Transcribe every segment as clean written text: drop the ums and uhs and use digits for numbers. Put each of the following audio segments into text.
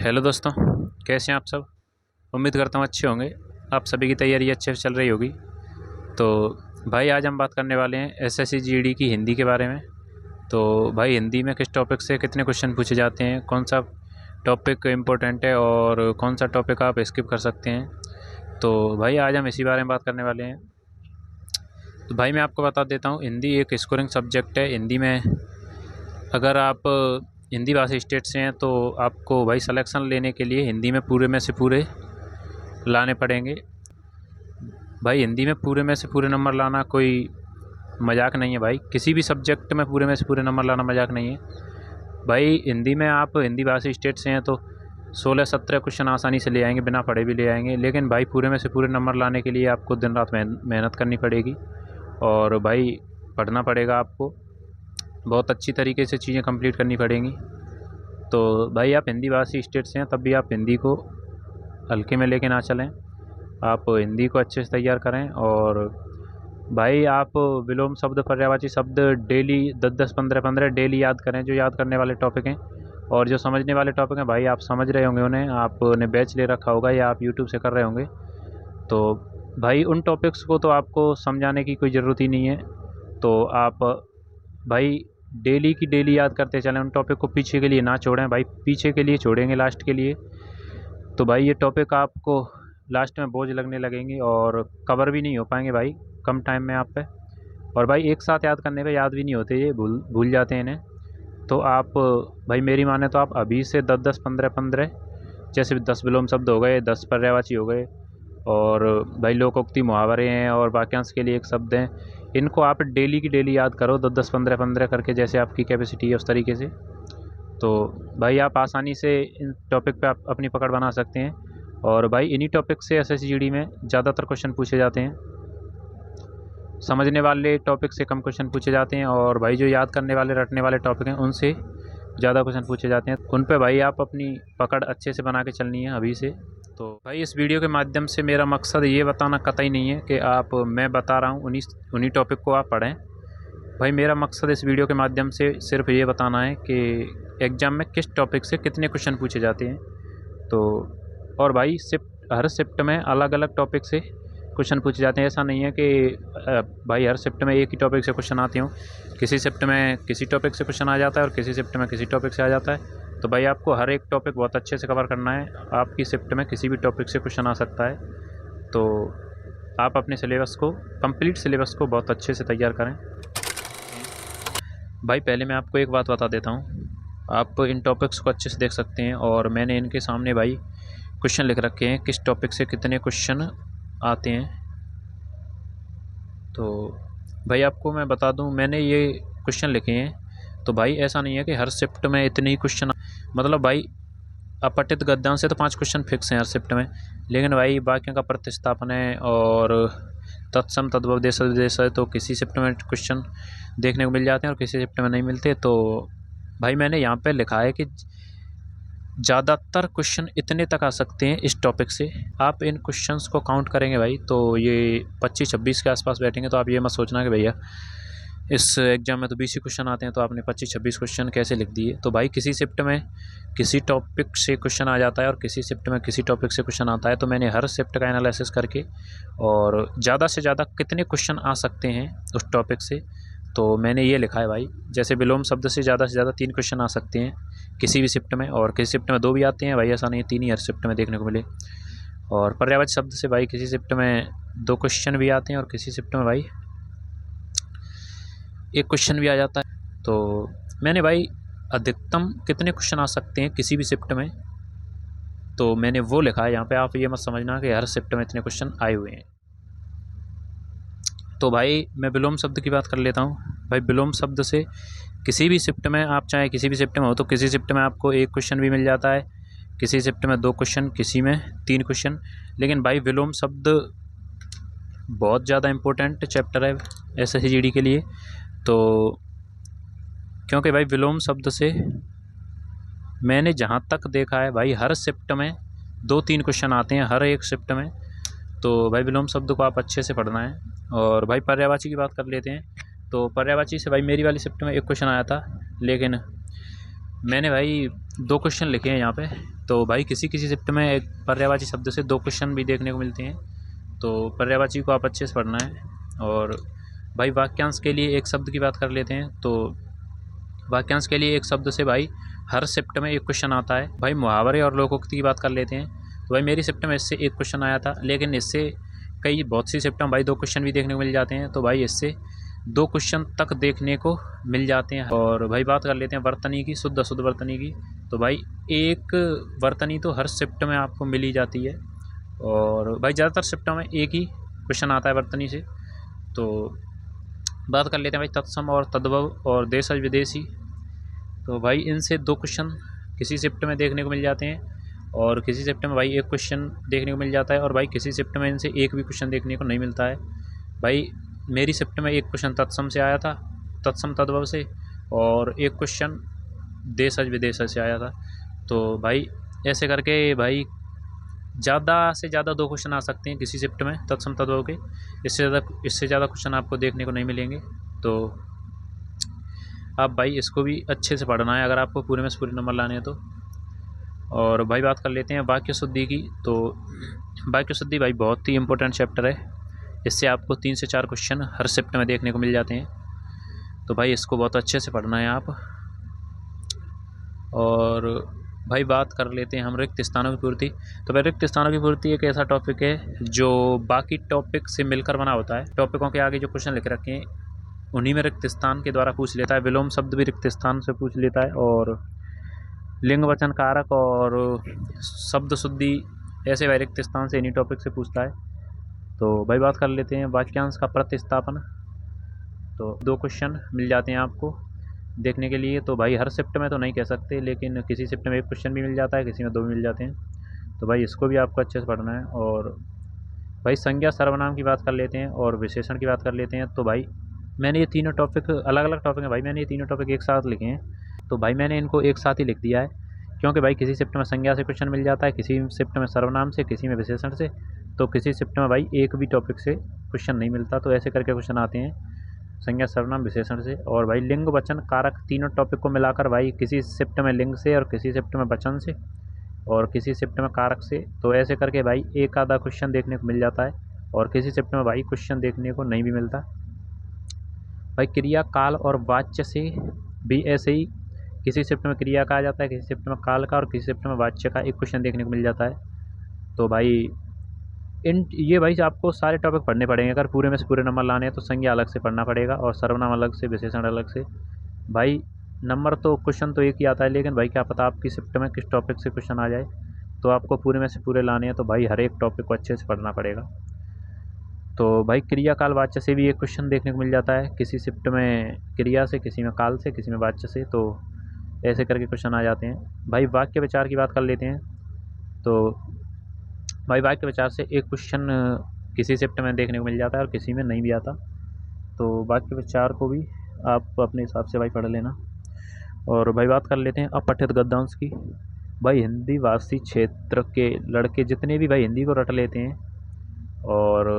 Hello दोस्तों, कैसे हैं आप सब। उम्मीद करता हूँ अच्छे होंगे। आप सभी की तैयारी अच्छे से चल रही होगी। तो भाई आज हम बात करने वाले हैं एसएससी जीडी की हिंदी के बारे में। तो भाई हिंदी में किस टॉपिक से कितने क्वेश्चन पूछे जाते हैं, कौन सा टॉपिक इम्पोर्टेंट है और कौन सा टॉपिक आप स्किप कर सकते हैं। तो भाई आज हम इसी बारे में बात करने वाले हैं। तो भाई मैं आपको बता देता हूँ, हिंदी एक स्कोरिंग सब्जेक्ट है। हिंदी में अगर आप हिंदी भाषी स्टेट से हैं तो आपको भाई सिलेक्शन लेने के लिए हिंदी में पूरे में से पूरे लाने पड़ेंगे। भाई हिंदी में पूरे में से पूरे नंबर लाना कोई मजाक नहीं है भाई। किसी भी सब्जेक्ट में पूरे में से पूरे नंबर लाना मजाक नहीं है भाई। हिंदी में आप हिंदी भाषी स्टेट से हैं तो 16-17 क्वेश्चन आसानी से ले आएंगे, बिना पढ़े भी ले आएंगे। लेकिन भाई पूरे में से पूरे नंबर लाने के लिए आपको दिन रात मेहनत करनी पड़ेगी और भाई पढ़ना पड़ेगा आपको। बहुत अच्छी तरीके से चीज़ें कंप्लीट करनी पड़ेंगी। तो भाई आप हिंदी भाषी स्टेट से हैं तब भी आप हिंदी को हल्के में लेके ना चलें। आप हिंदी को अच्छे से तैयार करें और भाई आप विलोम शब्द, पर्यायवाची शब्द डेली 10-10, 15-15 डेली याद करें, जो याद करने वाले टॉपिक हैं। और जो समझने वाले टॉपिक हैं भाई आप समझ रहे होंगे उन्हें, आपने बैच ले रखा होगा या आप यूट्यूब से कर रहे होंगे। तो भाई उन टॉपिक्स को तो आपको समझाने की कोई ज़रूरत ही नहीं है। तो आप भाई डेली की डेली याद करते चलें, उन टॉपिक को पीछे के लिए ना छोड़ें भाई। पीछे के लिए छोड़ेंगे लास्ट के लिए तो भाई ये टॉपिक आपको लास्ट में बोझ लगने लगेंगे और कवर भी नहीं हो पाएंगे भाई कम टाइम में आप पे। और भाई एक साथ याद करने पे याद भी नहीं होते, ये भूल जाते हैं इन्हें। तो आप भाई मेरी माने तो आप अभी से 10-10, 15-15 जैसे 10 विलोम शब्द हो गए, 10 पर्यायवाची हो गए और भाई लोकोक्ति, मुहावरे हैं और वाक्यांश के लिए एक शब्द हैं, इनको आप डेली की डेली याद करो 10-10, 15-15 करके, जैसे आपकी कैपेसिटी है उस तरीके से। तो भाई आप आसानी से इन टॉपिक पे आप अपनी पकड़ बना सकते हैं। और भाई इन्हीं टॉपिक से एसएससी जीडी में ज़्यादातर क्वेश्चन पूछे जाते हैं। समझने वाले टॉपिक से कम क्वेश्चन पूछे जाते हैं और भाई जो याद करने वाले, रटने वाले टॉपिक हैं उनसे ज़्यादा क्वेश्चन पूछे जाते हैं। उन पे भाई आप अपनी पकड़ अच्छे से बना के चलनी है अभी से। तो भाई इस वीडियो के माध्यम से मेरा मकसद ये बताना कतई नहीं है कि आप, मैं बता रहा हूँ उन्हीं टॉपिक को आप पढ़ें। भाई मेरा मकसद इस वीडियो के माध्यम से सिर्फ ये बताना है कि एग्ज़ाम में किस टॉपिक से कितने क्वेश्चन पूछे जाते हैं। तो और भाई हर शिफ्ट में अलग अलग टॉपिक से क्वेश्चन पूछे जाते हैं। ऐसा नहीं है कि भाई हर शिफ्ट में एक ही टॉपिक से क्वेश्चन आते हों। किसी शिफ्ट में किसी टॉपिक से क्वेश्चन आ जाता है और किसी शिफ्ट में किसी टॉपिक से आ जाता है। तो भाई आपको हर एक टॉपिक बहुत अच्छे से कवर करना है। आपकी शिफ्ट में किसी भी टॉपिक से क्वेश्चन आ सकता है। तो आप अपने सिलेबस को, कंप्लीट सिलेबस को बहुत अच्छे से तैयार करें। भाई पहले मैं आपको एक बात बता देता हूँ, आप इन टॉपिक्स को अच्छे से देख सकते हैं और मैंने इनके सामने भाई क्वेश्चन लिख रखे हैं, किस टॉपिक से कितने क्वेश्चन आते हैं। तो भाई आपको मैं बता दूं, मैंने ये क्वेश्चन लिखे हैं। तो भाई ऐसा नहीं है कि हर शिफ्ट में इतने ही क्वेश्चन, मतलब भाई अपठित गद्यांश से तो 5 क्वेश्चन फिक्स हैं हर शिफ्ट में। लेकिन भाई वाक्यों का प्रतिस्थापन है और तत्सम, तद्भव, देश विदेश है, तो किसी शिफ्ट में क्वेश्चन देखने को मिल जाते हैं और किसी शिफ्ट में नहीं मिलते। तो भाई मैंने यहाँ पे लिखा है कि ज़्यादातर क्वेश्चन इतने तक आ सकते हैं इस टॉपिक से। आप इन क्वेश्चंस को काउंट करेंगे भाई तो ये 25-26 के आसपास बैठेंगे। तो आप ये मत सोचना कि भैया इस एग्ज़ाम में तो 20 ही क्वेश्चन आते हैं तो आपने 25-26 क्वेश्चन कैसे लिख दिए। तो भाई किसी शिफ्ट में किसी टॉपिक से क्वेश्चन आ जाता है और किसी शिफ्ट में किसी टॉपिक से क्वेश्चन आता है। तो मैंने हर शिफ्ट का एनालिसिस करके और ज़्यादा से ज़्यादा कितने क्वेश्चन आ सकते हैं उस टॉपिक से, तो मैंने ये लिखा है भाई। जैसे विलोम शब्द से ज़्यादा 3 क्वेश्चन आ सकते हैं किसी भी शिफ्ट में, और किसी शिफ्ट में 2 भी आते हैं भाई। ऐसा नहीं है 3 ही हर शिफ्ट में देखने को मिले। और पर्यायवाची शब्द से भाई किसी शिफ्ट में 2 क्वेश्चन भी आते हैं और किसी शिफ्ट में भाई 1 क्वेश्चन भी आ जाता है। तो मैंने भाई अधिकतम कितने क्वेश्चन आ सकते हैं किसी भी शिफ्ट में, तो मैंने वो लिखा है यहाँ पे। आप ये मत समझना कि हर शिफ्ट में इतने क्वेश्चन आए हुए हैं। तो भाई मैं विलोम शब्द की बात कर लेता हूँ। भाई विलोम शब्द से किसी भी शिफ्ट में, आप चाहे किसी भी शिफ्ट में हो, तो किसी शिफ्ट में आपको 1 क्वेश्चन भी मिल जाता है, किसी शिफ्ट में 2 क्वेश्चन, किसी में 3 क्वेश्चन। लेकिन भाई विलोम शब्द बहुत ज़्यादा इम्पोर्टेंट चैप्टर है एसएससी जीडी के लिए। तो क्योंकि भाई विलोम शब्द से मैंने जहाँ तक देखा है भाई हर शिफ्ट में 2-3 क्वेश्चन आते हैं हर एक शिफ्ट में। तो भाई विलोम शब्द को आप अच्छे से पढ़ना है। और भाई पर्यायवाची की बात कर लेते हैं। तो पर्यायवाची से भाई मेरी वाली शिफ्ट में 1 क्वेश्चन आया था, लेकिन मैंने भाई 2 क्वेश्चन लिखे हैं यहाँ पे। तो भाई किसी किसी शिफ्ट में एक पर्यायवाची शब्द से 2 क्वेश्चन भी देखने को मिलते हैं, तो पर्यायवाची को आप अच्छे से पढ़ना है। और भाई वाक्यांश के लिए एक शब्द की बात कर लेते हैं। तो वाक्यांश के लिए एक शब्द से भाई हर शिफ्ट में एक क्वेश्चन आता है। भाई मुहावरे और लोकोक्ति की बात कर लेते हैं। तो भाई मेरी शिफ्ट में इससे एक क्वेश्चन आया था, लेकिन इससे बहुत सी शिफ्ट में भाई 2 क्वेश्चन भी देखने को मिल जाते हैं। तो भाई इससे 2 क्वेश्चन तक देखने को मिल जाते हैं। और भाई बात कर लेते हैं वर्तनी की, शुद्ध अशुद्ध वर्तनी की। तो भाई एक वर्तनी तो हर शिफ्ट में आपको मिल ही जाती है, और भाई ज़्यादातर शिफ्टों में एक ही क्वेश्चन आता है वर्तनी से। तो बात कर लेते हैं भाई तत्सम और तद्भव और देशज विदेशी। तो भाई इनसे 2 क्वेश्चन किसी शिफ्ट में देखने को मिल जाते हैं, और किसी शिफ्ट में भाई एक क्वेश्चन देखने को मिल जाता है, और भाई किसी शिफ्ट में इनसे एक भी क्वेश्चन देखने को नहीं मिलता है। भाई मेरी शिफ्ट में एक क्वेश्चन तत्सम से आया था, तत्सम तद्भव से, और एक क्वेश्चन देशज विदेशज से आया था। तो भाई ऐसे करके भाई ज़्यादा से ज़्यादा 2 क्वेश्चन आ सकते हैं किसी शिफ्ट में तत्सम तद्भव के। इससे ज़्यादा क्वेश्चन आपको देखने को नहीं मिलेंगे। तो आप भाई इसको भी अच्छे से पढ़ना है अगर आपको पूरे में से पूरे नंबर लाने हैं तो। और भाई बात कर लेते हैं वाक्य शुद्धि की। तो वाक्य शुद्धि भाई बहुत ही इम्पोर्टेंट चैप्टर है। इससे आपको 3 से 4 क्वेश्चन हर शिफ्ट में देखने को मिल जाते हैं। तो भाई इसको बहुत अच्छे से पढ़ना है आप। और भाई बात कर लेते हैं हम रिक्त स्थानों की पूर्ति। तो भाई रिक्त स्थानों की पूर्ति एक ऐसा टॉपिक है जो बाकी टॉपिक से मिलकर बना होता है। टॉपिकों के आगे जो क्वेश्चन लिख रखे हैं उन्हीं में रिक्त स्थान के द्वारा पूछ लेता है। विलोम शब्द भी रिक्त स्थान से पूछ लेता है, और लिंग वचन कारक और शब्द शुद्धि ऐसे भाई रिक्त स्थान से इन्हीं टॉपिक से पूछता है। तो भाई बात कर लेते हैं वाक्यांश का प्रतिस्थापन। तो 2 क्वेश्चन मिल जाते हैं आपको देखने के लिए। तो भाई हर शिफ्ट में तो नहीं कह सकते, लेकिन किसी शिफ्ट में एक क्वेश्चन भी मिल जाता है, किसी में 2 भी मिल जाते हैं। तो भाई इसको भी आपको अच्छे से पढ़ना है। और भाई संज्ञा सर्वनाम की बात कर लेते हैं और विशेषण की बात कर लेते हैं। तो भाई मैंने ये तीनों टॉपिक अलग अलग टॉपिक हैं भाई, मैंने ये तीनों टॉपिक एक साथ लिखे हैं। तो भाई मैंने इनको एक साथ ही लिख दिया है, क्योंकि भाई किसी शिफ्ट में संज्ञा से क्वेश्चन मिल जाता है, किसी शिफ्ट में सर्वनाम से, किसी में विशेषण से। तो किसी शिफ्ट में भाई एक भी टॉपिक से क्वेश्चन नहीं मिलता। तो ऐसे करके क्वेश्चन आते हैं संज्ञा सर्वनाम विशेषण से। और भाई लिंग वचन कारक तीनों टॉपिक को मिलाकर भाई किसी शिफ्ट में लिंग से, और किसी शिफ्ट में वचन से, और किसी शिफ्ट में कारक से। तो ऐसे करके भाई एक आधा क्वेश्चन देखने को मिल जाता है, और किसी शिफ्ट में भाई क्वेश्चन देखने को नहीं भी मिलता। भाई क्रिया काल और वाच्य से भी ऐसे ही किसी शिफ्ट में क्रिया का आ जाता है, किसी शिफ्ट में काल का, और किसी शिफ्ट में वाच्य का एक क्वेश्चन देखने को मिल जाता है। तो भाई ये भाई आपको सारे टॉपिक पढ़ने पड़ेंगे अगर पूरे में से पूरे नंबर लाने हैं। तो संज्ञा अलग से पढ़ना पड़ेगा, और सर्वनाम अलग से, विशेषण अलग से। भाई नंबर तो क्वेश्चन तो एक ही आता है, लेकिन भाई क्या पता आपकी शिफ्ट में किस टॉपिक से क्वेश्चन आ जाए। तो आपको पूरे में से पूरे लाने हैं, तो भाई हर एक टॉपिक को अच्छे से पढ़ना पड़ेगा। तो भाई क्रिया काल वाच्य से भी एक क्वेश्चन देखने को मिल जाता है, किसी शिफ्ट में क्रिया से, किसी में काल से, किसी में वाच्य से। तो ऐसे करके क्वेश्चन आ जाते हैं। भाई वाक्य विचार की बात कर लेते हैं। तो भाई वाक्य विचार से एक क्वेश्चन किसी शिफ्ट में देखने को मिल जाता है, और किसी में नहीं भी आता। तो वाक्य विचार को भी आप अपने हिसाब से भाई पढ़ लेना। और भाई बात कर लेते हैं अपठित गद्यांश की। भाई हिंदी भाषी क्षेत्र के लड़के जितने भी भाई हिंदी को रट लेते हैं, और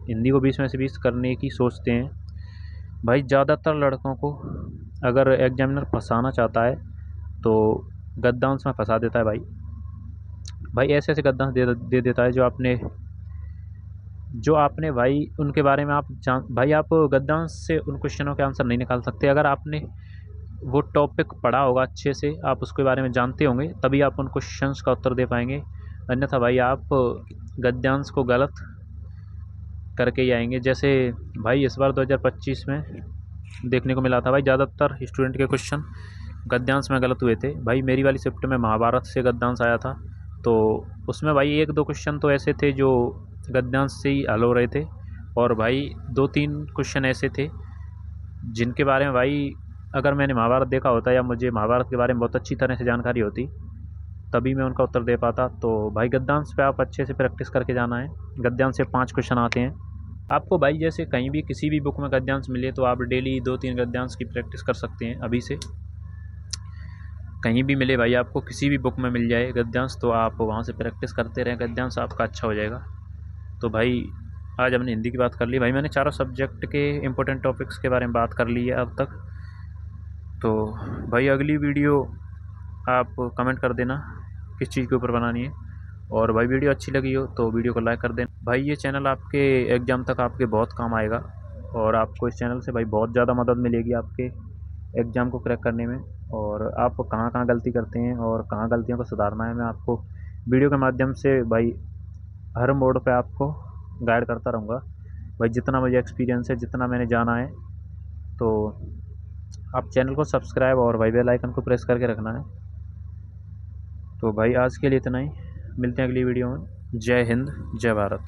हिंदी को 20 में से 20 करने की सोचते हैं, भाई ज़्यादातर लड़कों को अगर एग्जामिनर फंसाना चाहता है तो गद्यांश में फंसा देता है। भाई ऐसे ऐसे गद्यांश दे देता है जो आपने भाई उनके बारे में आप भाई आप गद्यांश से उन क्वेश्चनों के आंसर नहीं निकाल सकते। अगर आपने वो टॉपिक पढ़ा होगा अच्छे से, आप उसके बारे में जानते होंगे, तभी आप उन क्वेश्चंस का उत्तर दे पाएंगे। अन्यथा भाई आप गद्यांश को गलत करके ही आएंगे। जैसे भाई इस बार 2025 में देखने को मिला था भाई, ज़्यादातर स्टूडेंट के क्वेश्चन गद्यांश में गलत हुए थे। भाई मेरी वाली शिफ्ट में महाभारत से गद्यांश आया था, तो उसमें भाई 1-2 क्वेश्चन तो ऐसे थे जो गद्यांश से ही हल हो रहे थे, और भाई 2-3 क्वेश्चन ऐसे थे जिनके बारे में भाई अगर मैंने महाभारत देखा होता, या मुझे महाभारत के बारे में बहुत अच्छी तरह से जानकारी होती, तभी मैं उनका उत्तर दे पाता। तो भाई गद्यांश पे आप अच्छे से प्रैक्टिस करके जाना है। गद्यांश से 5 क्वेश्चन आते हैं आपको। भाई जैसे कहीं भी किसी भी बुक में गद्यांश मिले तो आप डेली 2-3 गद्यांश की प्रैक्टिस कर सकते हैं अभी से। कहीं भी मिले भाई, आपको किसी भी बुक में मिल जाए गद्यांश, तो आप वहाँ से प्रैक्टिस करते रहें, गद्यांश आपका अच्छा हो जाएगा। तो भाई आज हमने हिंदी की बात कर ली। भाई मैंने चारों सब्जेक्ट के इम्पोर्टेंट टॉपिक्स के बारे में बात कर ली है अब तक। तो भाई अगली वीडियो आप कमेंट कर देना किस चीज़ के ऊपर बनानी है। और भाई वीडियो अच्छी लगी हो तो वीडियो को लाइक कर दें भाई। ये चैनल आपके एग्ज़ाम तक आपके बहुत काम आएगा और आपको इस चैनल से भाई बहुत ज़्यादा मदद मिलेगी आपके एग्ज़ाम को क्रैक करने में। और आप कहाँ कहाँ गलती करते हैं और कहाँ गलतियों को सुधारना है, मैं आपको वीडियो के माध्यम से भाई हर मोड़ पे आपको गाइड करता रहूँगा भाई, जितना मुझे एक्सपीरियंस है, जितना मैंने जाना है। तो आप चैनल को सब्सक्राइब और भाई बेल आइकन को प्रेस करके रखना है। तो भाई आज के लिए इतना ही, मिलते हैं अगली वीडियो में। जय हिंद, जय भारत।